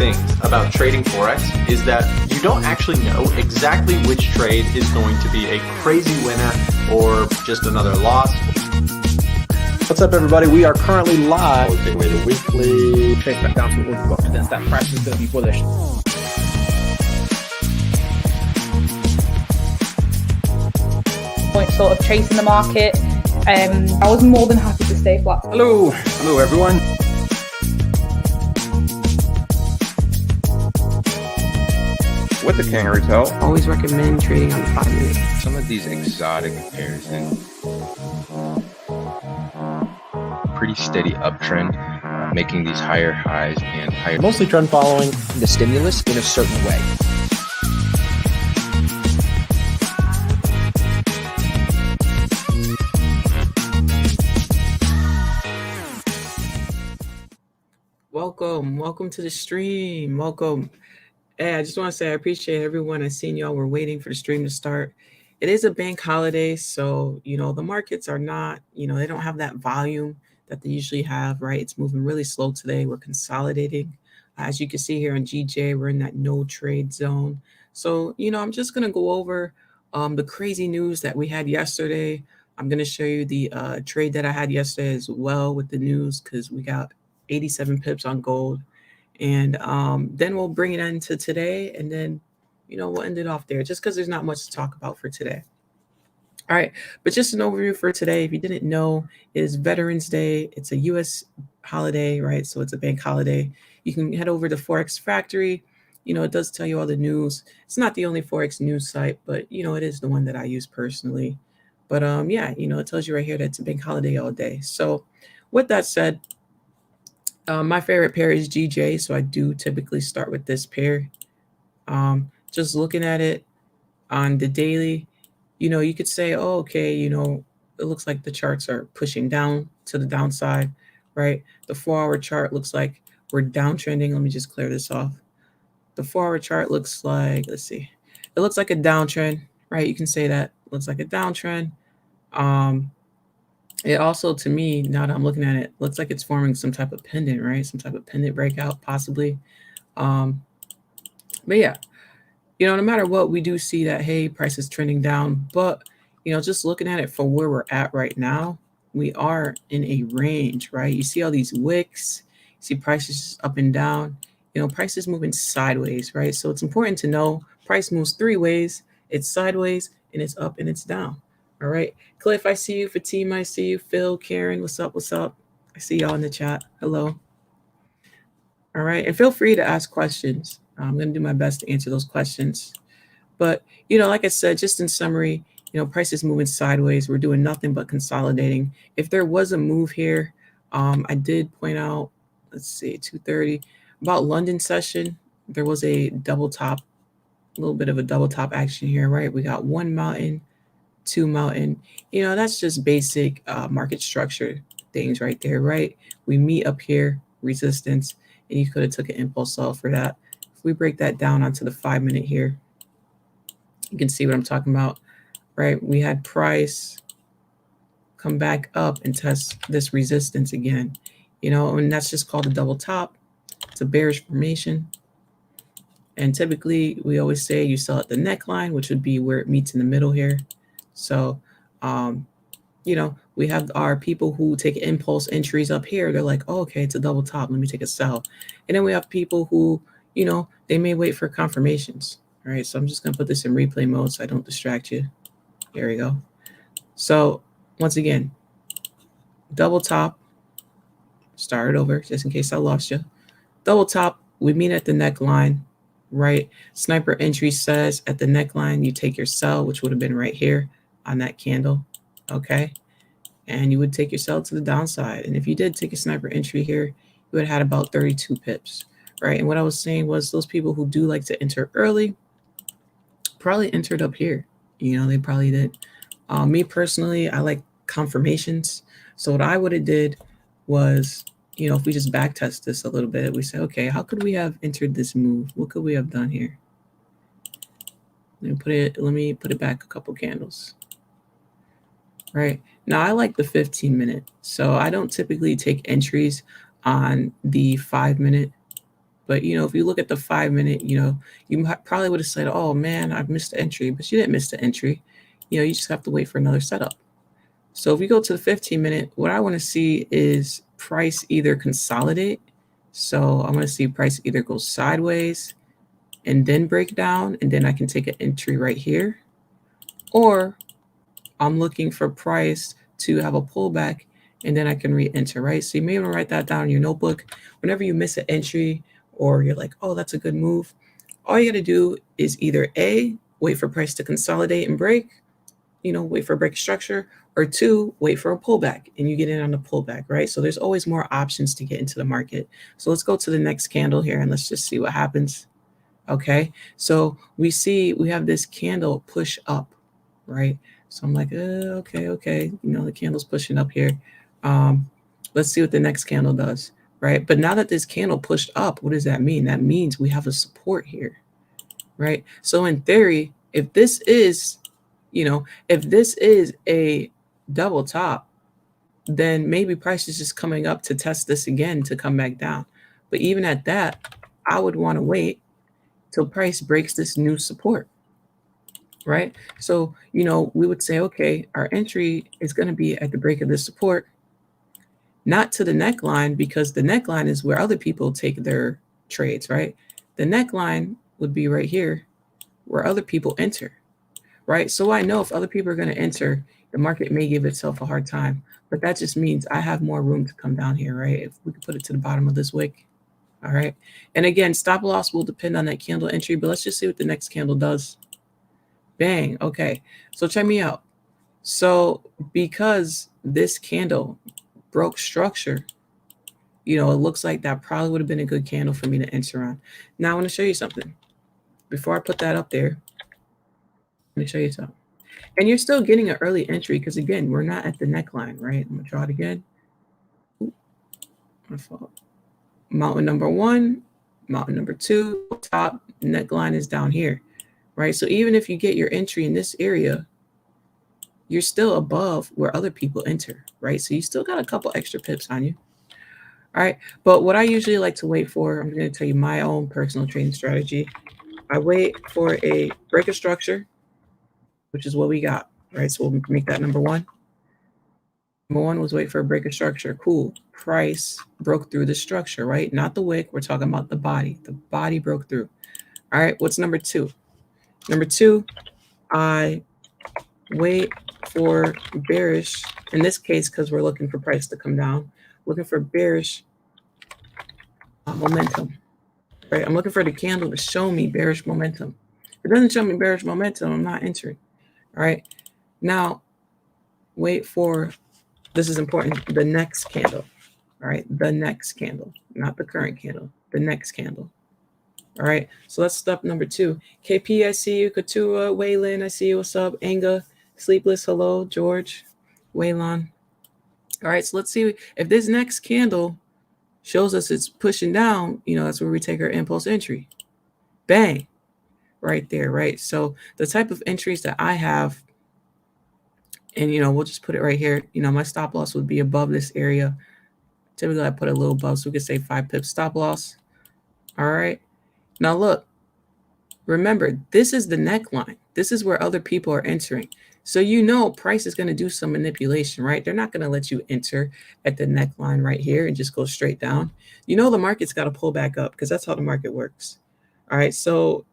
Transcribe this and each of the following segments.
things about trading Forex is that you don't actually know exactly which trade is going to be a crazy winner or just another loss. What's up, everybody? We are currently live. Taking away the weekly. Trade back down to confidence that price is going to be bullish. Point sort of chasing the market. I was more than happy to stay flat. Hello everyone. With the kangaroo toe. Always recommend trading on the 5 minute. Some of these exotic pairs and pretty steady uptrend, making these higher highs and higher. Mostly trend following the stimulus in a certain way. Welcome to the stream. Welcome. Hey, I just want to say I appreciate everyone. I've seen y'all were waiting for the stream to start. It is a bank holiday, so the markets are not, they don't have that volume that they usually have, right? It's moving really slow today. We're consolidating. As you can see here on GJ, we're in that no trade zone. So, I'm just going to go over the crazy news that we had yesterday. I'm going to show you the trade that I had yesterday as well with the news, because we got 87 pips on gold. And then we'll bring it into today, and then, we'll end it off there just because there's not much to talk about for today. All right, but just an overview for today. If you didn't know, it is Veterans Day. It's a U.S. holiday, right? So it's a bank holiday. You can head over to Forex Factory. It does tell you all the news. It's not the only Forex news site, but, it is the one that I use personally. But, yeah, it tells you right here that it's a bank holiday all day. So with that said, my favorite pair is GJ, so I do typically start with this pair. Just looking at it on the daily, you could say, oh, okay, it looks like the charts are pushing down to the downside, right? The 4-hour chart looks like we're downtrending. Let me just clear this off. The 4-hour chart looks like, let's see, it looks like a downtrend, right? You can say that looks like a downtrend. It also, to me, now that I'm looking at it, looks like it's forming some type of pendant, right? Some type of pendant breakout, possibly. But yeah, no matter what, we do see that, hey, price is trending down. But, just looking at it for where we're at right now, we are in a range, right? You see all these wicks, you see prices up and down. Price is moving sideways, right? So it's important to know price moves 3 ways. It's sideways, and it's up, and it's down. All right, Cliff, I see you. Fatima, I see you. Phil, Karen, what's up? What's up? I see y'all in the chat. Hello. All right, and feel free to ask questions. I'm going to do my best to answer those questions. But, like I said, just in summary, price is moving sideways. We're doing nothing but consolidating. If there was a move here, I did point out, let's see, 2:30, about London session. There was a double top, a little bit of a double top action here, right? We got 1 mountain, 2 mountain. That's just basic market structure things right there, right? We meet up here, resistance, and you could have took an impulse sell for that. If we break that down onto the 5 minute here, you can see what I'm talking about, right? We had price come back up and test this resistance again, and that's just called a double top. It's a bearish formation. And typically we always say you sell at the neckline, which would be where it meets in the middle here. So, we have our people who take impulse entries up here. They're like, oh, okay, it's a double top. Let me take a sell. And then we have people who, they may wait for confirmations. All right. So I'm just going to put this in replay mode so I don't distract you. There we go. So once again, double top, start it over just in case I lost you. Double top, we meet at the neckline, right? Sniper entry says at the neckline, you take your sell, which would have been right here on that candle, okay? And you would take your sell to the downside. And if you did take a sniper entry here, you would have had about 32 pips, right? And what I was saying was those people who do like to enter early probably entered up here. They probably did. Me personally, I like confirmations. So what I would have did was, if we just back test this a little bit, we say, okay, how could we have entered this move? What could we have done here? Let me put it back a couple candles. Right now, I like the 15 minute. So I don't typically take entries on the 5 minute, But, if you look at the 5-minute, you probably would have said, oh man, I've missed the entry, but you didn't miss the entry. You just have to wait for another setup. So if we go to the 15-minute, what I want to see is price either consolidate. So I want to see price either go sideways and then break down, and then I can take an entry right here. Or I'm looking for price to have a pullback, and then I can re-enter, right? So you may want to write that down in your notebook. Whenever you miss an entry or you're like, oh, that's a good move, all you got to do is either A, wait for price to consolidate and break, wait for a break structure, or 2, wait for a pullback and you get in on the pullback, right? So there's always more options to get into the market. So let's go to the next candle here and let's just see what happens. Okay, so we have this candle push up, right? So I'm like, okay, the candle's pushing up here. Let's see what the next candle does, right? But now that this candle pushed up, what does that mean? That means we have a support here, right? So in theory, if this is a double top, then maybe price is just coming up to test this again to come back down. But even at that, I would want to wait till price breaks this new support, right? So, we would say, okay, our entry is going to be at the break of this support, not to the neckline, because the neckline is where other people take their trades, right? The neckline would be right here where other people enter, right? So I know if other people are going to enter, the market may give itself a hard time, but that just means I have more room to come down here, right? If we could put it to the bottom of this wick. All right. And again, stop loss will depend on that candle entry, but let's just see what the next candle does. Bang. Okay. So check me out. So because this candle broke structure, it looks like that probably would have been a good candle for me to enter on. Now I want to show you something. Before I put that up there, let me show you something. And you're still getting an early entry because, again, we're not at the neckline, right? I'm going to draw it again. Ooh, my fault. Mountain number 1, mountain number 2, top neckline is down here, right? So even if you get your entry in this area, you're still above where other people enter, right? So you still got a couple extra pips on you. All right. But what I usually like to wait for, I'm going to tell you my own personal trading strategy. I wait for a break of structure, which is what we got, right? So we'll make that number 1. Number 1 was wait for a break of structure. Cool. Price broke through the structure, right? Not the wick. We're talking about the body. The body broke through. All right. What's number 2? Number 2, I wait for bearish, in this case, because we're looking for price to come down, looking for bearish momentum, right? I'm looking for the candle to show me bearish momentum. If it doesn't show me bearish momentum, I'm not entering. All right. Now, wait for, this is important, the next candle. All right. The next candle, not the current candle, the next candle. All right. So that's step number 2. KP, I see you. Katua, Waylon, I see you. What's up? Anga, Sleepless, hello. George, Waylon. All right. So let's see if this next candle shows us it's pushing down, that's where we take our impulse entry. Bang. Right there, right? So the type of entries that I have, and we'll just put it right here. My stop loss would be above this area. Typically, I put a little above, so we could say 5 pips stop loss. All right. Now look, remember, this is the neckline. This is where other people are entering. So price is going to do some manipulation, right? They're not going to let you enter at the neckline right here and just go straight down. The market's got to pull back up because that's how the market works. All right. So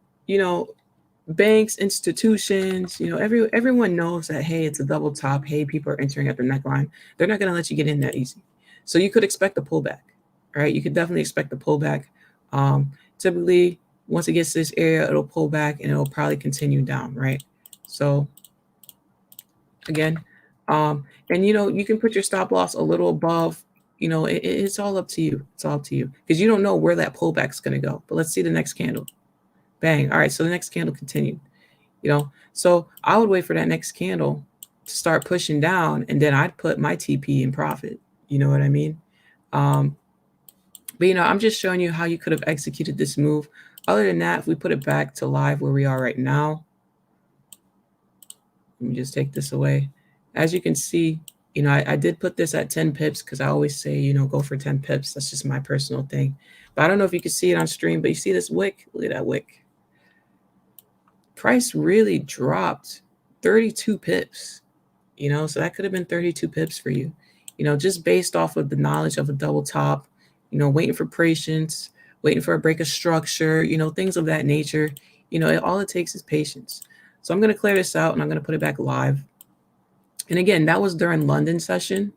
banks, institutions, everyone knows that, hey, it's a double top. Hey, people are entering at the neckline. They're not going to let you get in that easy. So you could expect a pullback. All right. You could definitely expect a pullback. Typically, once it gets to this area, it'll pull back and it'll probably continue down. Right. So again, and you can put your stop loss a little above. It's all up to you. It's all up to you because you don't know where that pullback's going to go. But let's see the next candle. Bang. All right. So the next candle continued, so I would wait for that next candle to start pushing down and then I'd put my TP in profit. You know what I mean? But I'm just showing you how you could have executed this move. Other than that, if we put it back to live where we are right now, let me just take this away. As you can see, You know, I did put this at 10 pips because I always say, you know, go for 10 pips. That's just my personal thing. But I don't know if you can see it on stream, but you see this wick? Look at that wick. Price really dropped 32 pips, you know, so that could have been 32 pips for you, you know, just based off of the knowledge of a double top, you know, waiting for patience, waiting for a break of structure, you know, things of that nature. You know, all it takes is patience. So I'm going to clear this out and I'm going to put it back live. And again, that was during London session.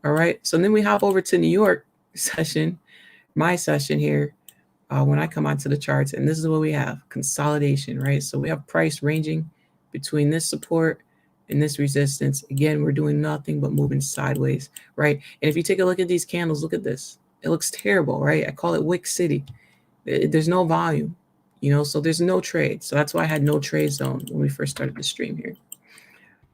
All right. So then we hop over to New York session, my session here. When I come onto the charts, and this is what we have, consolidation, right? So we have price ranging between this support and this resistance. Again, we're doing nothing but moving sideways, right? And if you take a look at these candles, look at this. It looks terrible, right? I call it Wick City. There's no volume, you know, so there's no trade. So that's why I had no trade zone when we first started the stream here.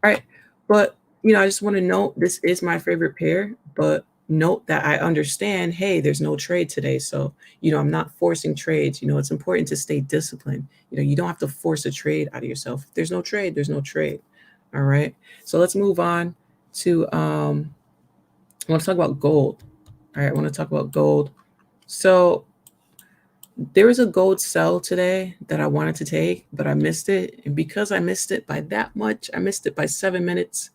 All right, but, you know, I just want to note this is my favorite pair, but note that I understand, hey, there's no trade today. So, you know, I'm not forcing trades. You know, it's important to stay disciplined. You know, you don't have to force a trade out of yourself. If there's no trade, there's no trade. All right. So let's move on to, I want to talk about gold. All right. I want to talk about gold. So there was a gold sell today that I wanted to take, but I missed it. And because I missed it by that much, I missed it by 7 minutes.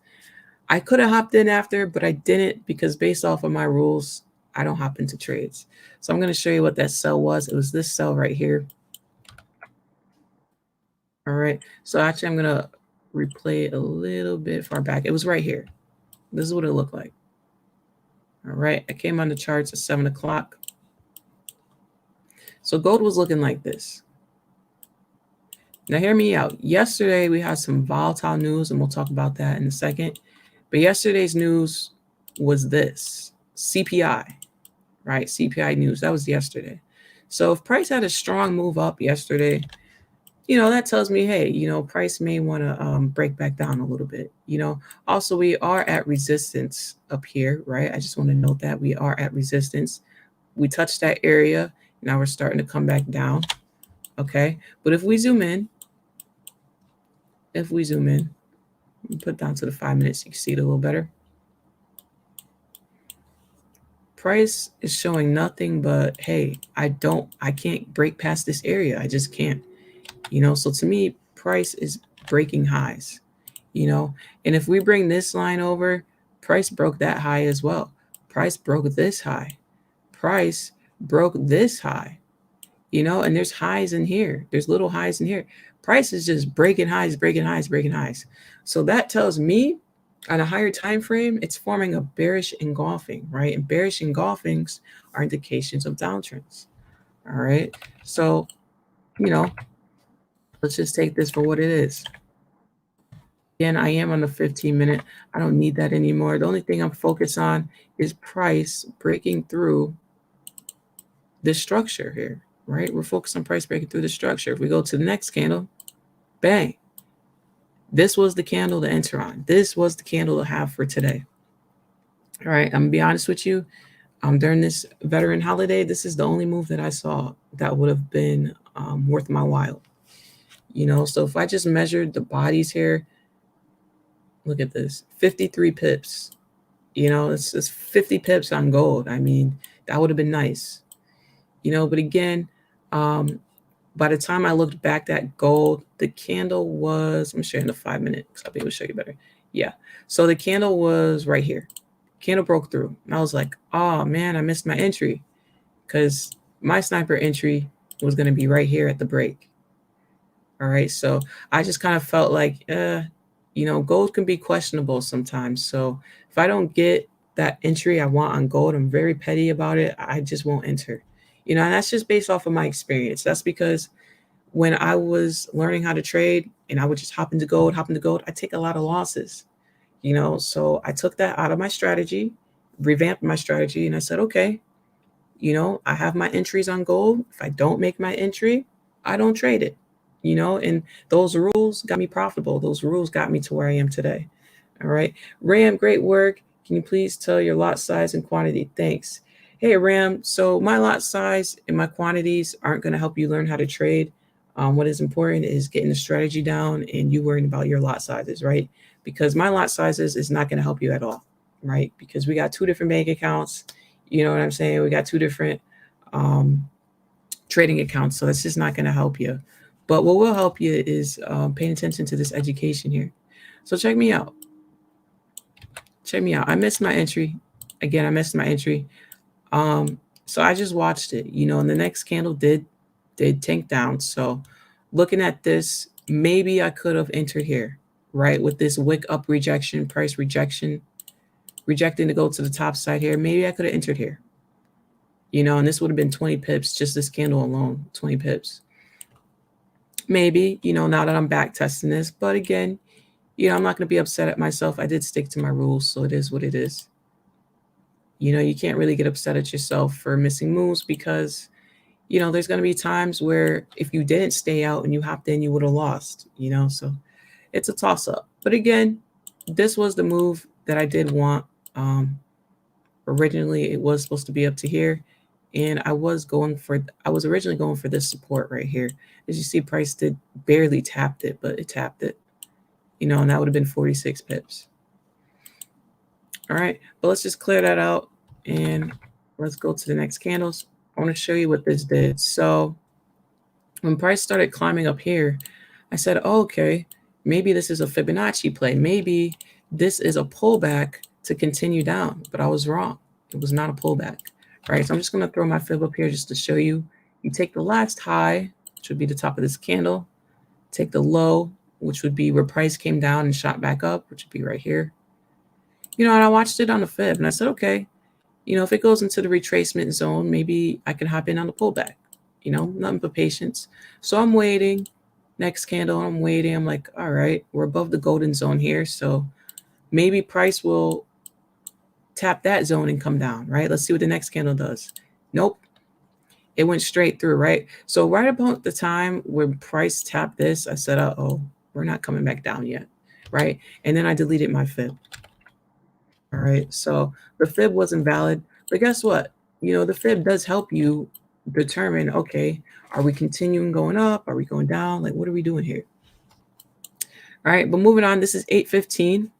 I could have hopped in after, but I didn't because based off of my rules, I don't hop into trades. So I'm going to show you what that sell was. It was this sell right here. All right. So actually, I'm going to replay it a little bit far back. It was right here. This is what it looked like. All right. I came on the charts at 7 o'clock. So gold was looking like this. Now, hear me out. Yesterday, we had some volatile news, and we'll talk about that in a second. But yesterday's news was this, CPI, right? CPI news, that was yesterday. So if price had a strong move up yesterday, you know, that tells me, hey, you know, price may want to break back down a little bit, you know. Also, we are at resistance up here, right? I just want to note that we are at resistance. We touched that area. Now we're starting to come back down, okay? But if we zoom in, put down to the 5 minutes, you can see it a little better. Price is showing nothing but, hey, I can't break past this area. I just can't, you know. So to me, price is breaking highs, you know. And if we bring this line over, price broke that high as well. Price broke this high. Price broke this high, you know, and there's highs in here. There's little highs in here. Price is just breaking highs, breaking highs, breaking highs. So that tells me on a higher time frame, it's forming a bearish engulfing, right? And bearish engulfings are indications of downtrends. All right. So, you know, let's just take this for what it is. Again, I am on the 15-minute. I don't need that anymore. The only thing I'm focused on is price breaking through this structure here, right? We're focused on price breaking through the structure. If we go to the next candle, bang. This was the candle to enter on. This was the candle to have for today. All right, I'm gonna be honest with you. During this veteran holiday, this is the only move that I saw that would have been worth my while. You know, so if I just measured the bodies here, look at this, 53 pips. You know, it's 50 pips on gold. I mean, that would have been nice. You know, but again, by the time I looked back at gold, the candle was, I'm showing the 5 minute because I'll be able to show you better. Yeah. So the candle was right here. Candle broke through. And I was like, oh man, I missed my entry because my sniper entry was going to be right here at the break. All right. So I just kind of felt like, you know, gold can be questionable sometimes. So if I don't get that entry I want on gold, I'm very petty about it. I just won't enter. You know, and that's just based off of my experience. That's because when I was learning how to trade and I would just hop into gold, I take a lot of losses, you know. So I took that out of my strategy, revamped my strategy, and I said, okay, you know, I have my entries on gold. If I don't make my entry, I don't trade it, you know, and those rules got me profitable. Those rules got me to where I am today. All right. Ram, great work. Can you please tell your lot size and quantity? Thanks. Hey, Ram, so my lot size and my quantities aren't going to help you learn how to trade. What is important is getting the strategy down and you worrying about your lot sizes, right? Because my lot sizes is not going to help you at all, right? Because we got two different bank accounts. You know what I'm saying? We got two different trading accounts. So that's just not going to help you. But what will help you is paying attention to this education here. So check me out. Check me out. I missed my entry. Again, I missed my entry. So I just watched it, you know, and the next candle did tank down. So looking at this, maybe I could have entered here, right? With this wick up rejection, price rejection, rejecting to go to the top side here. Maybe I could have entered here, you know, and this would have been 20 pips, just this candle alone, 20 pips. Maybe, you know, now that I'm back testing this, but again, you know, I'm not going to be upset at myself. I did stick to my rules, so it is what it is. You know, you can't really get upset at yourself for missing moves because, you know, there's going to be times where if you didn't stay out and you hopped in, you would have lost, you know, so it's a toss up. But again, this was the move that I did want. Originally, it was supposed to be up to here. And I was originally going for this support right here. As you see, price did barely tapped it, but it tapped it, you know, and that would have been 46 pips. All right, but let's just clear that out and let's go to the next candles. I want to show you what this did. So when price started climbing up here, I said, oh, okay, maybe this is a Fibonacci play. Maybe this is a pullback to continue down, but I was wrong. It was not a pullback. All right, so I'm just going to throw my fib up here just to show you. You take the last high, which would be the top of this candle, take the low, which would be where price came down and shot back up, which would be right here. You know, and I watched it on the fib and I said, okay, you know, if it goes into the retracement zone, maybe I can hop in on the pullback, you know, nothing but patience. So I'm waiting. Next candle, I'm waiting. I'm like, all right, we're above the golden zone here. So maybe price will tap that zone and come down, right? Let's see what the next candle does. Nope. It went straight through, right? So right about the time when price tapped this, I said, uh-oh, we're not coming back down yet, right? And then I deleted my fib. All right, so the fib wasn't valid, but guess what? You know, the fib does help you determine, okay, are we continuing going up? Are we going down? Like, what are we doing here? All right, but moving on, this is 8:15.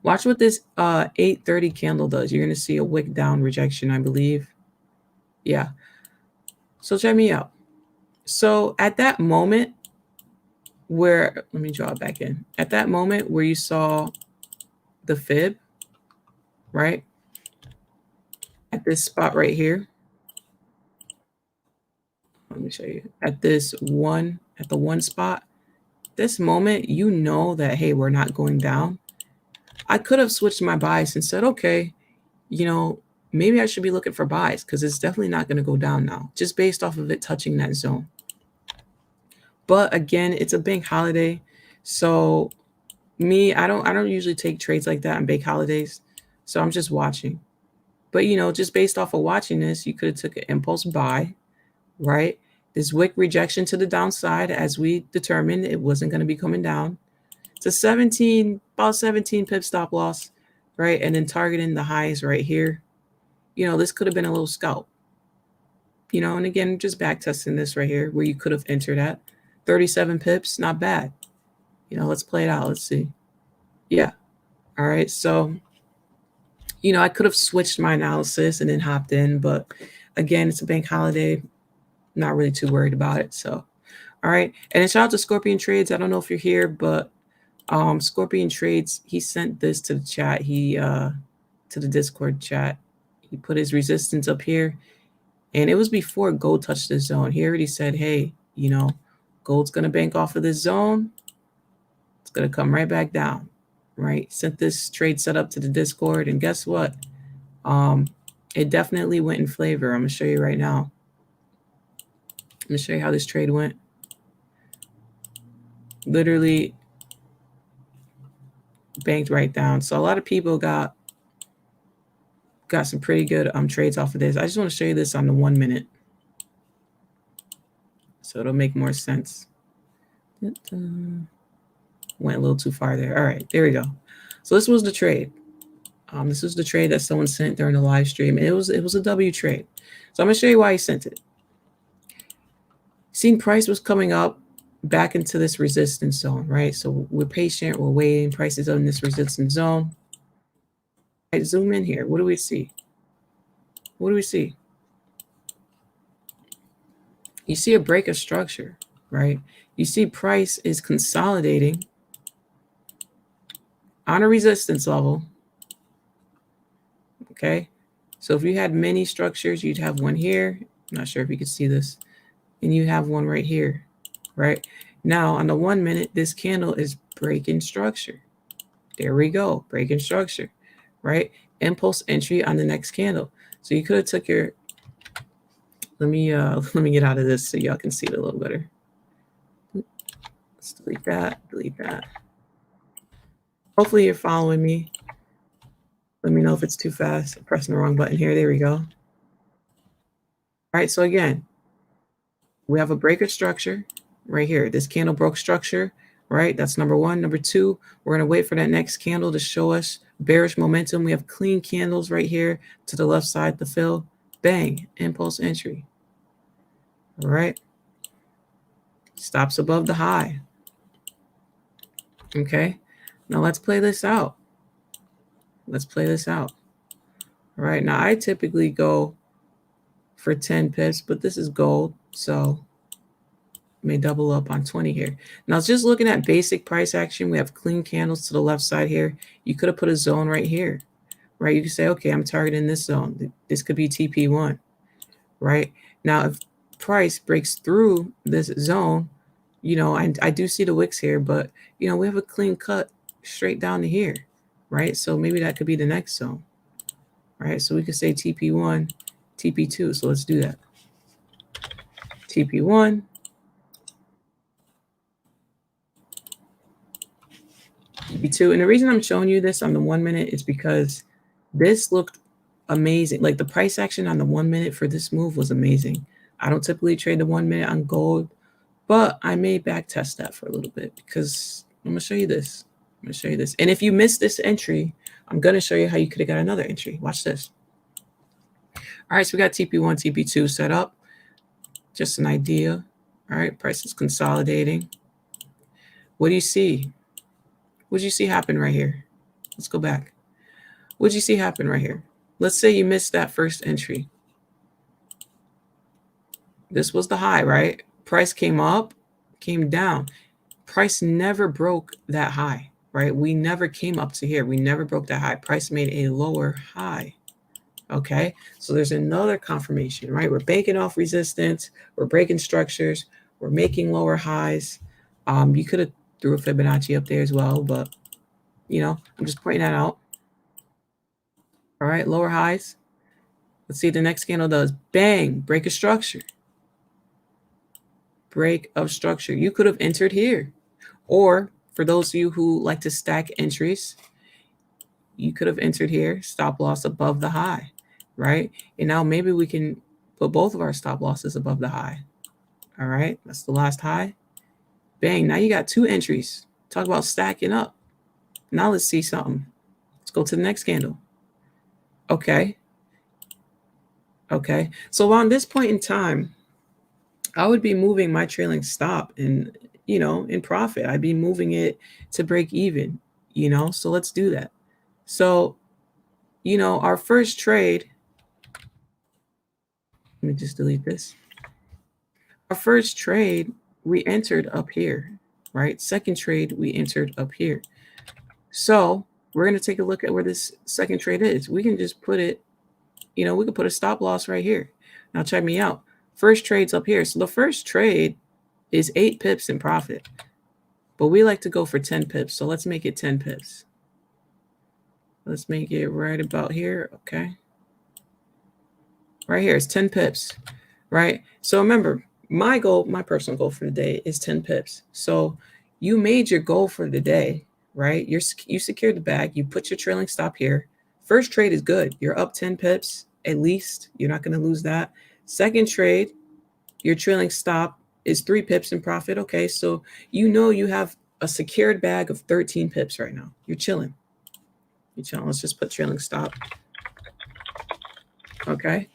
Watch what this 8:30 candle does. You're going to see a wick down rejection, I believe. Yeah. So check me out. So at that moment where, let me draw it back in. At that moment where you saw the fib, right? At this spot right here. Let me show you. At the one spot, this moment, you know that, hey, we're not going down. I could have switched my buys and said, okay, you know, maybe I should be looking for buys because it's definitely not going to go down now, just based off of it touching that zone. But again, it's a bank holiday. So me, I don't usually take trades like that on bank holidays. So I'm just watching. But, you know, just based off of watching this, you could have took an impulse buy, right? This wick rejection to the downside, as we determined, it wasn't going to be coming down. It's a about 17 pip stop loss, right? And then targeting the highs right here. You know, this could have been a little scalp. You know, and again, just back testing this right here where you could have entered at 37 pips, not bad. You know, let's play it out. Let's see. Yeah. All right. So, you know, I could have switched my analysis and then hopped in, but again, it's a bank holiday. Not really too worried about it. So, all right. And then shout out to Scorpion Trades. I don't know if you're here, but Scorpion Trades, he sent this to the chat. To the Discord chat. He put his resistance up here. And it was before gold touched the zone. He already said, hey, you know, gold's going to bank off of this zone. It's going to come right back down, right? Sent this trade setup to the Discord. And guess what? It definitely went in flavor. I'm going to show you right now. I'm going to show you how this trade went. Literally banked right down. So a lot of people got some pretty good trades off of this. I just want to show you this on the 1 minute. So it'll make more sense. Went a little too far there. All right, there we go. So this was the trade. This was the trade that someone sent during the live stream. It was a W trade. So I'm going to show you why he sent it. Seen price was coming up back into this resistance zone, right? So we're patient, we're waiting, price is in this resistance zone. Right, zoom in here. What do we see? What do we see? You see a break of structure, right? You see price is consolidating on a resistance level, okay? So if you had many structures, you'd have one here. I'm not sure if you can see this. And you have one right here, right? Now, on the 1 minute, this candle is breaking structure. There we go, breaking structure, right? Impulse entry on the next candle. So you could have took your, let me get out of this so y'all can see it a little better. Let's delete that, delete that. Hopefully you're following me. Let me know if it's too fast. I'm pressing the wrong button here. There we go. All right, so again, we have a breaker structure right here. This candle broke structure, right? That's number one. Number two, we're going to wait for that next candle to show us bearish momentum. We have clean candles right here to the left side to fill. Bang, impulse entry. All right. Stops above the high. Okay. Now let's play this out. Let's play this out. All right. Now I typically go for 10 pips, but this is gold. So may double up on 20 here. Now just looking at basic price action, we have clean candles to the left side here. You could have put a zone right here, right? You could say, okay, I'm targeting this zone. This could be TP1, right? Now, if price breaks through this zone, you know, I do see the wicks here, but, you know, we have a clean cut straight down to here, right? So maybe that could be the next zone, right? So we could say TP1, TP2. So let's do that. TP1, TP2. And the reason I'm showing you this on the 1 minute is because this looked amazing. Like the price action on the 1 minute for this move was amazing. I don't typically trade the 1 minute on gold, but I may back test that for a little bit because I'm going to show you this. I'm going to show you this. And if you missed this entry, I'm going to show you how you could have got another entry. Watch this. All right, so we got TP1, TP2 set up. Just an idea. All right, price is consolidating. What do you see? What did you see happen right here? Let's go back. What did you see happen right here? Let's say you missed that first entry. This was the high, right? Price came up, came down. Price never broke that high, right? We never came up to here. We never broke that high. Price made a lower high. Okay, so there's another confirmation, right? We're banking off resistance. We're breaking structures. We're making lower highs. You could have threw a Fibonacci up there as well, but, you know, I'm just pointing that out. All right, lower highs. Let's see what the next candle does. Bang, break a structure. Break of structure. You could have entered here. Or for those of you who like to stack entries, you could have entered here, stop loss above the high, right? And now maybe we can put both of our stop losses above the high. All right, that's the last high. Bang, now you got two entries. Talk about stacking up. Now let's see something. Let's go to the next candle. Okay. Okay, so on this point in time, I would be moving my trailing stop in, you know, in profit. I'd be moving it to break even, you know, so let's do that. So, you know, our first trade, let me just delete this. Our first trade, we entered up here, right? Second trade, we entered up here. So we're going to take a look at where this second trade is. We can just put it, you know, we could put a stop loss right here. Now check me out. First trade's up here. So the first trade is 8 pips in profit, but we like to go for 10 pips. So let's make it 10 pips. Let's make it right about here. Okay. Right here is 10 pips, right? So remember, my goal, my personal goal for the day is 10 pips. So you made your goal for the day, right? You secured the bag. You put your trailing stop here. First trade is good. You're up 10 pips at least. You're not going to lose that. Second trade, your trailing stop is 3 pips in profit. Okay, so you know you have a secured bag of 13 pips right now. You're chilling. You're chilling. Let's just put trailing stop. Okay.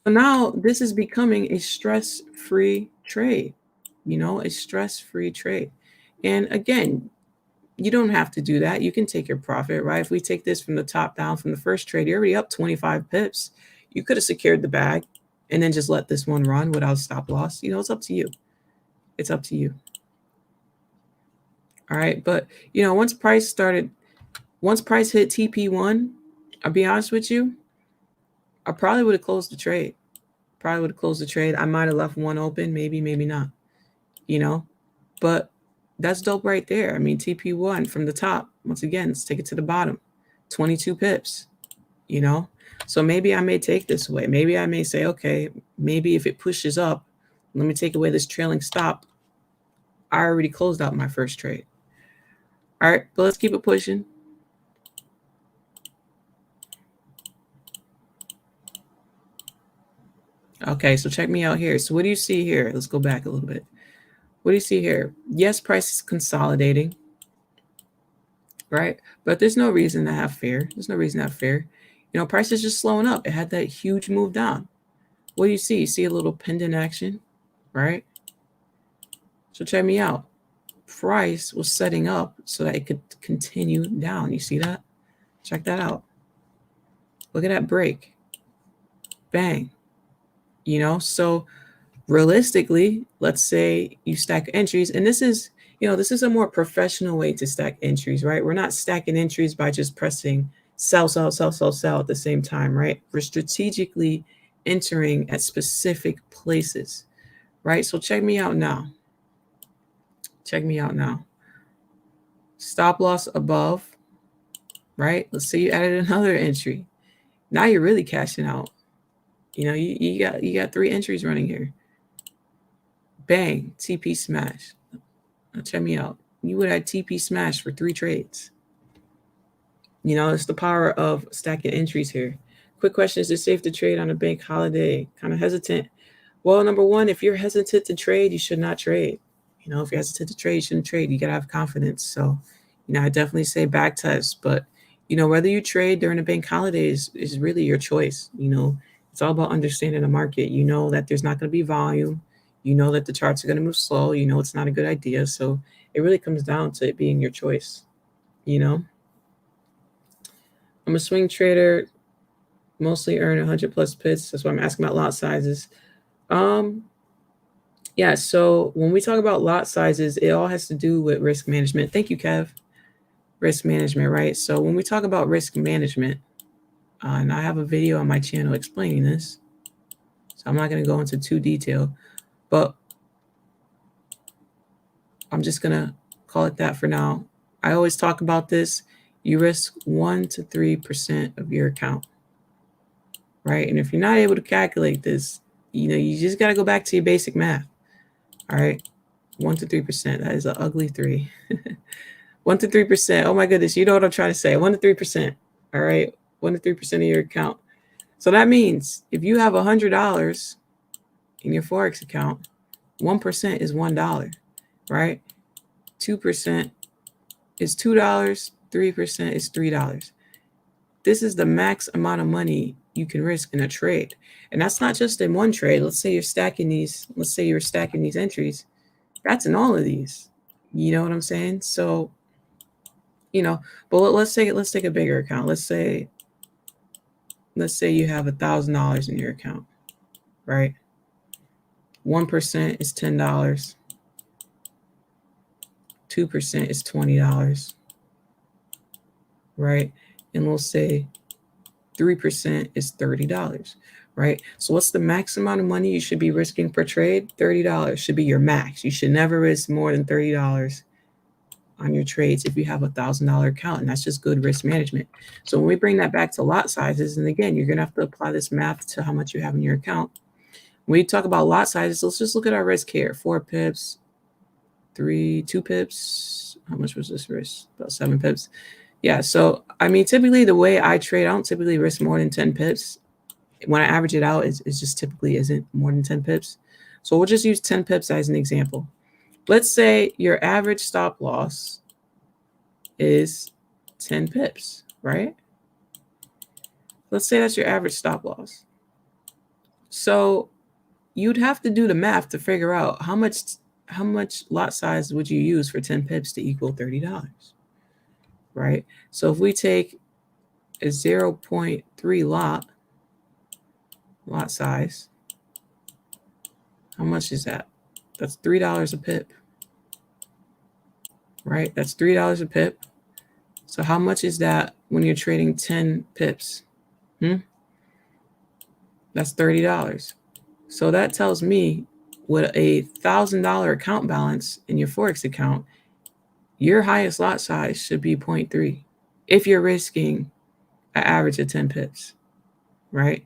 So now this is becoming a stress-free trade, a stress-free trade. And again, you don't have to do that. You can take your profit, right? If we take this from the top down from the first trade, you're already up 25 pips. You could have secured the bag and then just let this one run without stop loss. It's up to you. It's up to you. All right. But, once price hit TP1, I'll be honest with you, I probably would have closed the trade. I might have left one open, maybe not, but that's dope right there. I mean, TP1 from the top, once again, let's take it to the bottom, 22 pips, so maybe I may take this away. Maybe I may say, okay, maybe if it pushes up, let me take away this trailing stop. I already closed out my first trade. All right, but let's keep it pushing. Okay, so check me out here. So what do you see here? Let's go back a little bit. What do you see here? Yes, price is consolidating, right? But there's no reason to have fear. Price is just slowing up. It had that huge move down. What do you see? You see a little pendant action, right? So check me out. Price was setting up so that it could continue down. You see that? Check that out. Look at that break. Bang. So realistically, let's say you stack entries, and this is a more professional way to stack entries, right? We're not stacking entries by just pressing sell at the same time, right? We're strategically entering at specific places, right? So check me out now. Stop loss above, right? Let's say you added another entry. Now you're really cashing out. You got 3 entries running here. Bang, TP smash. Now check me out. You would have TP smash for 3 trades. It's the power of stacking entries here. Quick question, is it safe to trade on a bank holiday? Kind of hesitant. Well, number one, if you're hesitant to trade, you should not trade. If you're hesitant to trade, you shouldn't trade. You got to have confidence. So, I definitely say back test. But, whether you trade during a bank holiday is really your choice. It's all about understanding the market. That there's not going to be volume. That the charts are going to move slow. It's not a good idea. So it really comes down to it being your choice. I'm a swing trader, mostly earn 100 plus pips. That's why I'm asking about lot sizes. Yeah, so when we talk about lot sizes, it all has to do with risk management. Thank you, Kev. Risk management, right? So when we talk about risk management, and I have a video on my channel explaining this, so I'm not going to go into too detail, but I'm just going to call it that for now. I always talk about this. You risk 1 to 3% of your account, right? And if you're not able to calculate this, you just got to go back to your basic math. All right, 1 to 3%. That is an ugly 3. 1 to 3%. Oh my goodness, you know what I'm trying to say. 1 to 3%. All right, 1 to 3% of your account. So that means if you have $100 in your Forex account, 1% is $1, right? 2% is $2. 3% is $3. This is the max amount of money you can risk in a trade. And that's not just in one trade. Let's say you're stacking these. Let's say you're stacking these entries. That's in all of these. You know what I'm saying? So, but let's take a bigger account. Let's say you have $1,000 in your account, right? 1% is $10. 2% is $20, right? And we'll say 3% is $30, right? So what's the max amount of money you should be risking per trade? $30 should be your max. You should never risk more than $30 on your trades if you have $1,000 account, and that's just good risk management. So when we bring that back to lot sizes, and again, you're gonna have to apply this math to how much you have in your account. When we talk about lot sizes, let's just look at our risk here. 4 pips, 2 pips. How much was this risk? About 7 pips. Yeah, so I mean, typically the way I trade, I don't typically risk more than 10 pips. When I average it out, it just typically isn't more than 10 pips. So we'll just use 10 pips as an example. Let's say your average stop loss is 10 pips, right? Let's say that's your average stop loss. So you'd have to do the math to figure out how much lot size would you use for 10 pips to equal $30, right? So if we take a 0.3 lot size, how much is that? That's $3 a pip, right? That's $3 a pip. So how much is that when you're trading 10 pips? That's $30. So that tells me with a $1,000 account balance in your Forex account, your highest lot size should be 0.3 if you're risking an average of 10 pips, right?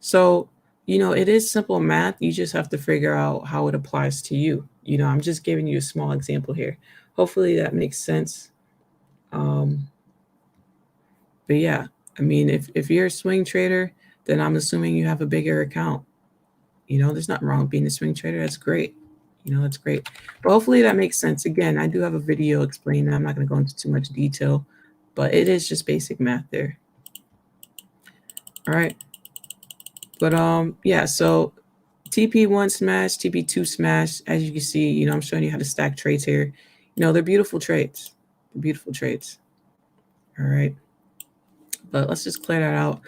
So, it is simple math. You just have to figure out how it applies to you. I'm just giving you a small example here. Hopefully that makes sense. But yeah, I mean, if you're a swing trader, then I'm assuming you have a bigger account. There's nothing wrong with being a swing trader. That's great. That's great. But hopefully that makes sense. Again, I do have a video explaining that. I'm not going to go into too much detail, but it is just basic math there. All right. But yeah, so TP1 smash, TP2 smash, as you can see, I'm showing you how to stack trades here. They're beautiful trades. They're beautiful trades. All right. But let's just clear that out.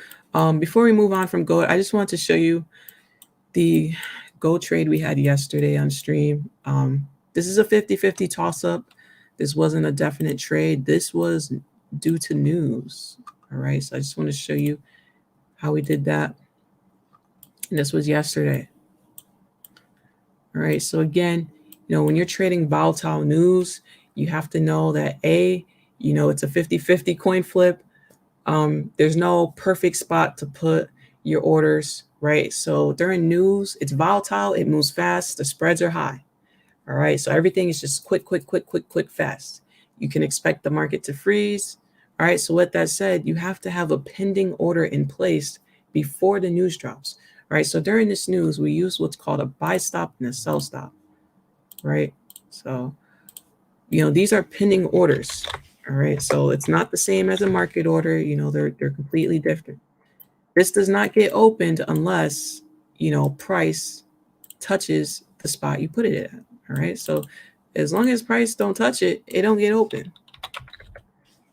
Before we move on from gold, I just wanted to show you the gold trade we had yesterday on stream. This is a 50-50 toss-up. This wasn't a definite trade. This was due to news. All right, so I just want to show you how we did that. And this was yesterday. All right, so again, when you're trading volatile news, you have to know that it's a 50-50 coin flip. There's no perfect spot to put your orders, right? So during news, it's volatile, it moves fast, the spreads are high. All right, so everything is just quick, fast. You can expect the market to freeze. All right, so with that said, you have to have a pending order in place before the news drops. All right, so during this news, we use what's called a buy stop and a sell stop, right? So, these are pending orders. All right, so it's not the same as a market order. They're completely different. This does not get opened unless, price touches the spot you put it at. All right, so as long as price don't touch it, it don't get open.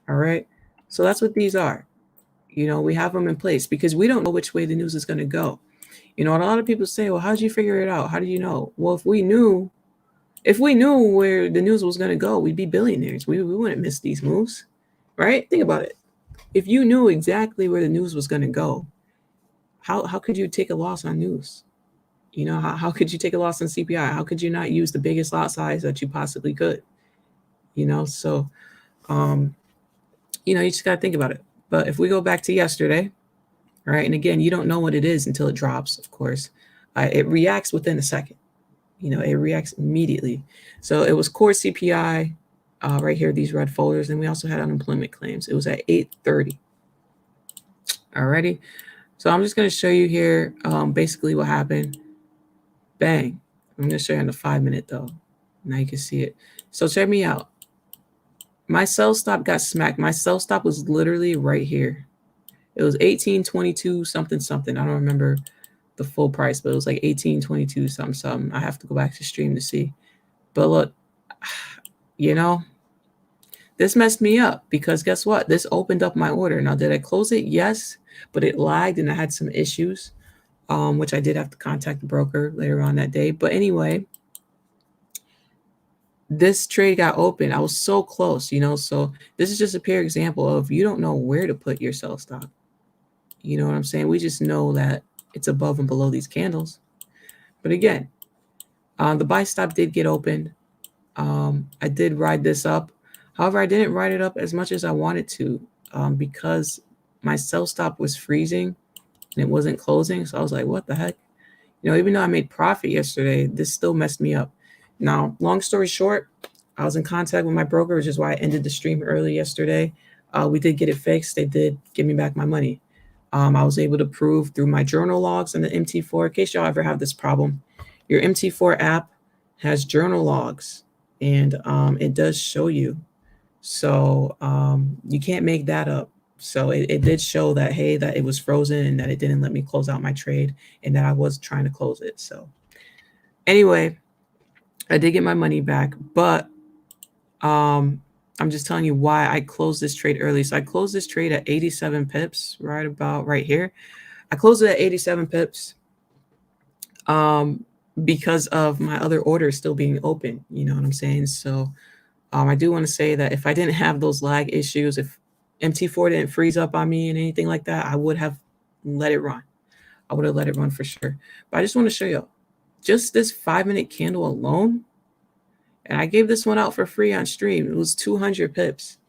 All right, so that's what these are. We have them in place because we don't know which way the news is going to go. A lot of people say, well, how did you figure it out? How do you know? Well, if we knew where the news was going to go, we'd be billionaires. We wouldn't miss these moves, right? Think about it. If you knew exactly where the news was going to go, how could you take a loss on news? How could you take a loss on CPI? How could you not use the biggest lot size that you possibly could? So, you just got to think about it. But if we go back to yesterday, all right, and again, you don't know what it is until it drops, of course. It reacts within a second. It reacts immediately. So it was core CPI right here, these red folders. And we also had unemployment claims. It was at 8:30. Alrighty. So I'm just going to show you here basically what happened. Bang. I'm going to show you on the 5-minute though. Now you can see it. So check me out. My sell stop got smacked. My sell stop was literally right here. It was 18.22 something. I don't remember the full price, but it was like 18.22 something. I have to go back to stream to see. But look, this messed me up because guess what? This opened up my order. Now, did I close it? Yes, but it lagged and I had some issues, which I did have to contact the broker later on that day. But anyway, this trade got open. I was so close, so this is just a pure example of you don't know where to put your sell stop. You know what I'm saying? We just know that it's above and below these candles. But again, the buy stop did get opened. I did ride this up. However, I didn't ride it up as much as I wanted to because my sell stop was freezing and it wasn't closing. So I was like, what the heck? Even though I made profit yesterday, this still messed me up. Now, long story short, I was in contact with my broker, which is why I ended the stream early yesterday. We did get it fixed. They did give me back my money. I was able to prove through my journal logs and the MT4, in case y'all ever have this problem, your MT4 app has journal logs and it does show you. So you can't make that up. So it did show that, hey, that it was frozen and that it didn't let me close out my trade and that I was trying to close it. So anyway, I did get my money back, but I'm just telling you why I closed this trade early. So I closed this trade at 87 pips, right about right here. I closed it at 87 pips because of my other orders still being open. You know what I'm saying? So I do want to say that if I didn't have those lag issues, if MT4 didn't freeze up on me and anything like that, I would have let it run. I would have let it run for sure. But I just want to show you just this 5-minute candle alone. And I gave this one out for free on stream. It was 200 pips.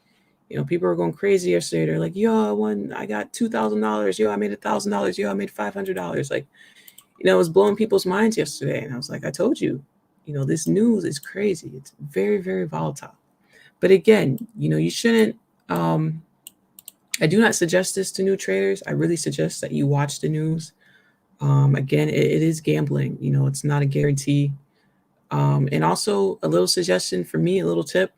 You know, people were going crazy yesterday. They're like, yo, I got $2,000. Yo, I made $1,000. Yo, I made $500. Like, you know, it was blowing people's minds yesterday. And I was like, I told you, you know, this news is crazy. It's very, very volatile. But again, you know, you shouldn't, I do not suggest this to new traders. I really suggest that you watch the news. Again, it is gambling. You know, it's not a guarantee. And also a little suggestion for me, a little tip,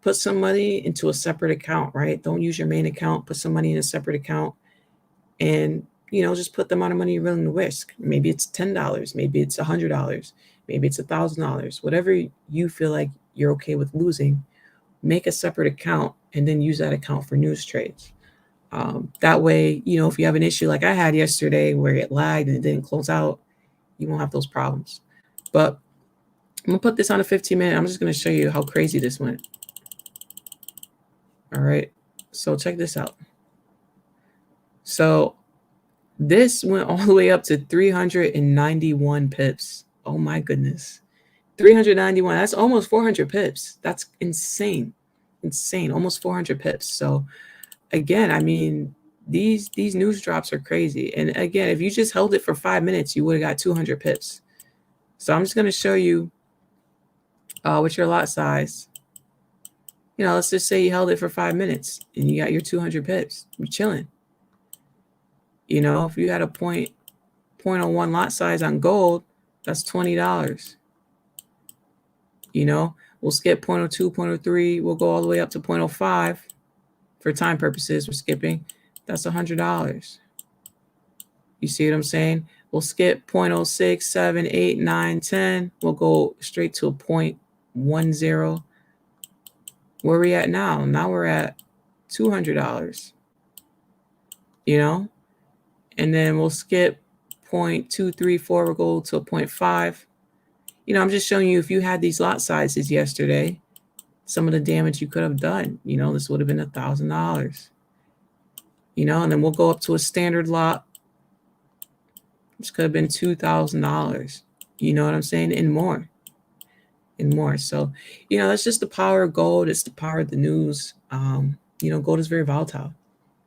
put some money into a separate account, right? Don't use your main account, put some money in a separate account and, you know, just put the amount of money you're willing to risk. Maybe it's $10, maybe it's $100, maybe it's $1,000, whatever you feel like you're okay with losing, make a separate account and then use that account for news trades. That way, you know, if you have an issue like I had yesterday where it lagged and it didn't close out, you won't have those problems. But I'm gonna put this on a 15-minute. I'm just gonna show you how crazy this went. All right, so check this out. So this went all the way up to 391 pips. Oh my goodness. 391, that's almost 400 pips. That's insane. Insane, almost 400 pips. So again, I mean, these news drops are crazy. And again, if you just held it for 5 minutes, you would have got 200 pips. So I'm just going to show you with your lot size. You know, let's just say you held it for 5 minutes and you got your 200 pips. You're chilling. You know, if you had a 0.01 lot size on gold, that's $20. You know, we'll skip 0.02, 0.03. We'll go all the way up to 0.05 for time purposes. We're skipping. That's $100. You see what I'm saying? We'll skip 0.06, 7, 8, 9, 10. We'll go straight to a 0.10. Where are we at now? Now we're at $200. You know? And then we'll skip 0.234. We'll go to a 0.5. You know, I'm just showing you if you had these lot sizes yesterday, some of the damage you could have done. You know, this would have been $1,000. You know, and then we'll go up to a standard lot. This could have been $2,000. You know what I'm saying? And more. And more. So, you know, that's just the power of gold. It's the power of the news. You know, gold is very volatile.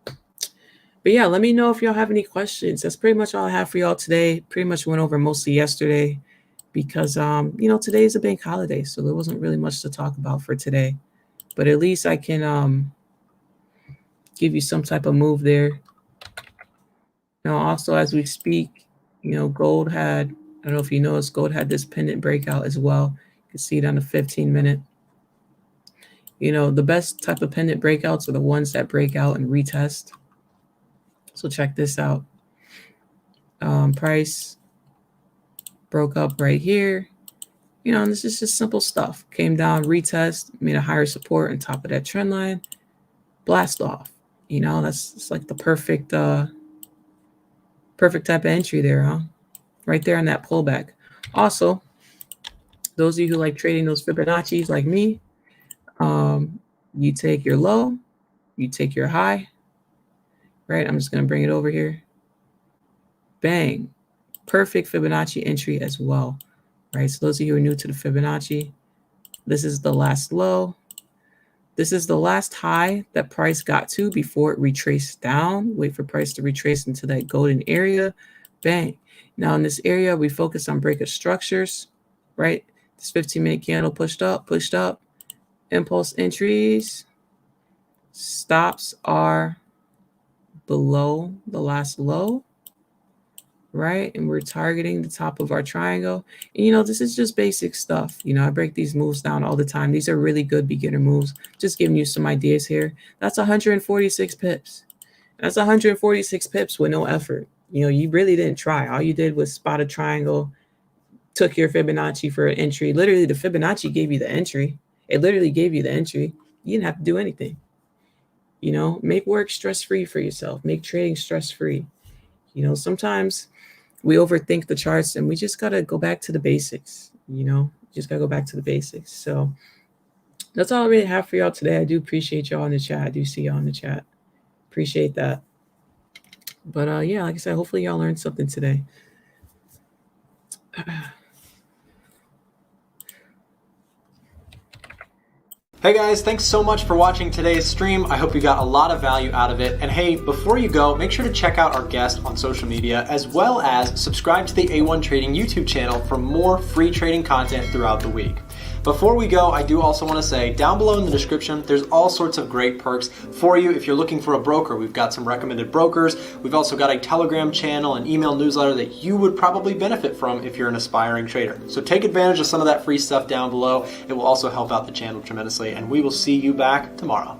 But yeah, let me know if y'all have any questions. That's pretty much all I have for y'all today. Pretty much went over mostly yesterday because, you know, today is a bank holiday. So there wasn't really much to talk about for today. But at least I can give you some type of move there. Now, also, as we speak, you know, gold had, I don't know if you noticed, gold had this pendant breakout as well. You can see it on the 15-minute. You know, the best type of pendant breakouts are the ones that break out and retest. So check this out. Price broke up right here. You know, and this is just simple stuff. Came down, retest, made a higher support on top of that trend line. Blast off. You know, it's like the perfect perfect type of entry there, huh? Right there on that pullback. Also, those of you who like trading those Fibonacci's like me, you take your low, you take your high, right? I'm just going to bring it over here. Bang. Perfect Fibonacci entry as well, right? So those of you who are new to the Fibonacci, this is the last low. This is the last high that price got to before it retraced down. Wait for price to retrace into that golden area. Bang. Now in this area, we focus on break of structures, right? This 15-minute candle pushed up, impulse entries. Stops are below the last low. right? And we're targeting the top of our triangle. And, you know, this is just basic stuff. You know, I break these moves down all the time. These are really good beginner moves. Just giving you some ideas here. That's 146 pips. That's 146 pips with no effort. You know, you really didn't try. All you did was spot a triangle, took your Fibonacci for an entry. Literally, the Fibonacci gave you the entry. It literally gave you the entry. You didn't have to do anything. You know, make work stress-free for yourself. Make trading stress-free. You know, sometimes we overthink the charts and we just got to go back to the basics. You know, just got to go back to the basics. So that's all I really have for y'all today. I do appreciate y'all in the chat. I do see y'all in the chat. Appreciate that. But yeah, like I said, hopefully y'all learned something today. Hey guys, thanks so much for watching today's stream. I hope you got a lot of value out of it. And hey, before you go, make sure to check out our guest on social media, as well as subscribe to the A1 Trading YouTube channel for more free trading content throughout the week. Before we go, I do also want to say down below in the description, there's all sorts of great perks for you if you're looking for a broker. We've got some recommended brokers. We've also got a Telegram channel and email newsletter that you would probably benefit from if you're an aspiring trader. So take advantage of some of that free stuff down below. It will also help out the channel tremendously, and we will see you back tomorrow.